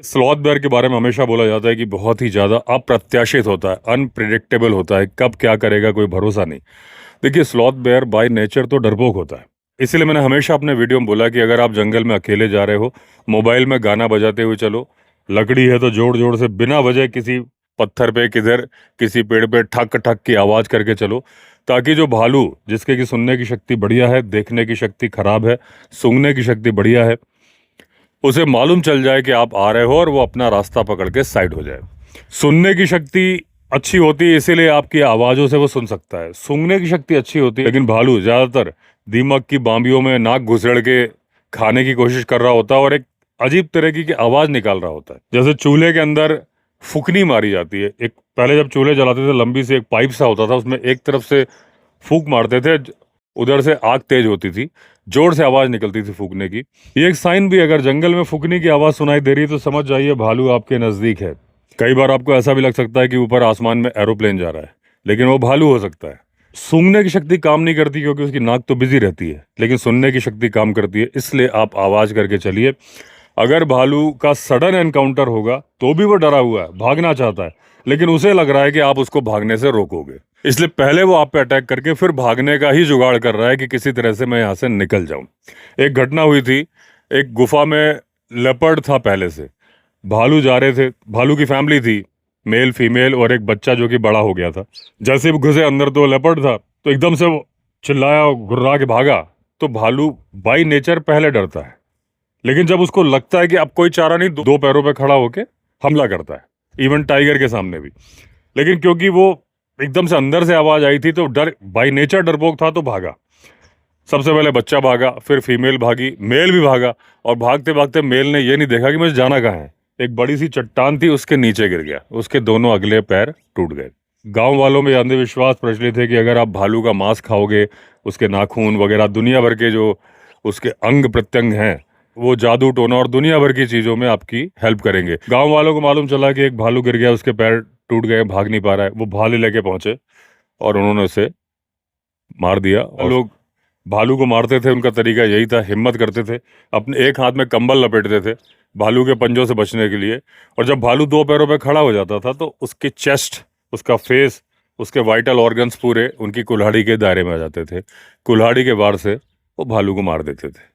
Sloth bear के बारे में हमेशा बोला जाता है कि बहुत ही ज़्यादा अप्रत्याशित होता है, अनप्रिडिक्टेबल होता है, कब क्या करेगा कोई भरोसा नहीं। देखिए, स्लॉथ बेयर बाय नेचर तो डरपोक होता है। इसीलिए मैंने हमेशा अपने वीडियो में बोला कि अगर आप जंगल में अकेले जा रहे हो, मोबाइल में गाना बजाते हुए चलो, लकड़ी है तो जोर जोर से बिना वजह किसी पत्थर पे किधर किसी पेड़ पे ठक ठक की आवाज़ करके चलो, ताकि जो भालू जिसके की सुनने की शक्ति बढ़िया है, देखने की शक्ति खराब है, सूंघने की शक्ति बढ़िया है, उसे मालूम चल जाए कि आप आ रहे हो और वो अपना रास्ता पकड़ के साइड हो जाए। सुनने की शक्ति अच्छी होती है, इसीलिए आपकी आवाज़ों से वो सुन सकता है। सूंघने की शक्ति अच्छी होती है, लेकिन भालू ज़्यादातर दीमक की बांबियों में नाक घुसेड़ के खाने की कोशिश कर रहा होता है और एक अजीब तरह की आवाज़ निकाल रहा होता है। जैसे चूल्हे के अंदर फूकनी मारी जाती है। एक पहले जब चूल्हे जलाते थे, लंबी सी एक पाइप सा होता था, उसमें एक तरफ से फूक मारते थे, उधर से आग तेज होती थी, जोर से आवाज निकलती थी फूकने की। ये एक साइन भी, अगर जंगल में फूकने की आवाज सुनाई दे रही है तो समझ जाइए भालू आपके नजदीक है। कई बार आपको ऐसा भी लग सकता है कि ऊपर आसमान में एरोप्लेन जा रहा है, लेकिन वो भालू हो सकता है। सूंघने की शक्ति काम नहीं करती क्योंकि उसकी नाक तो बिजी रहती है, लेकिन सुनने की शक्ति काम करती है, इसलिए आप आवाज करके चलिए। अगर भालू का सडन एनकाउंटर होगा तो भी वो डरा हुआ है, भागना चाहता है, लेकिन उसे लग रहा है कि आप उसको भागने से रोकोगे, इसलिए पहले वो आप पे अटैक करके फिर भागने का ही जुगाड़ कर रहा है कि किसी तरह से मैं यहाँ से निकल जाऊं। एक घटना हुई थी, एक गुफा में लेपर्ड था पहले से, भालू जा रहे थे, भालू की फैमिली थी, मेल फीमेल और एक बच्चा जो कि बड़ा हो गया था। जैसे वो घुसे अंदर तो लेपर्ड था, तो एकदम से वो चिल्लाया और घुर्रा के भागा। तो भालू बाई नेचर पहले डरता है, लेकिन जब उसको लगता है कि अब कोई चारा नहीं, दो पैरों पे खड़ा होके हमला करता है, इवन टाइगर के सामने भी। लेकिन क्योंकि वो एकदम से अंदर से आवाज आई थी तो डर, बाई नेचर डरपोक था, तो भागा। सबसे पहले बच्चा भागा, फिर फीमेल भागी, मेल भी भागा, और भागते भागते मेल ने ये नहीं देखा कि मुझे जाना कहाँ है। एक बड़ी सी चट्टान थी, उसके नीचे गिर गया, उसके दोनों अगले पैर टूट गए। गांव वालों में अंधविश्वास प्रचलित है कि अगर आप भालू का मांस खाओगे, उसके नाखून वगैरह दुनिया भर के जो उसके अंग प्रत्यंग हैं, वो जादू टोना और दुनिया भर की चीजों में आपकी हेल्प करेंगे। गांव वालों को मालूम चला कि एक भालू गिर गया, उसके पैर टूट गए, भाग नहीं पा रहा है। वो भाले लेके पहुंचे और उन्होंने उसे मार दिया। और लोग भालू को मारते थे, उनका तरीका यही था, हिम्मत करते थे, अपने एक हाथ में कंबल लपेटते थे भालू के पंजों से बचने के लिए। और जब भालू दो पैरों पे खड़ा हो जाता था तो उसकी चेस्ट, उसका फेस, उसके वाइटल ऑर्गन्स पूरे उनकी कुल्हाड़ी के दायरे में आ जाते थे। कुल्हाड़ी के वार से वो भालू को मार देते थे।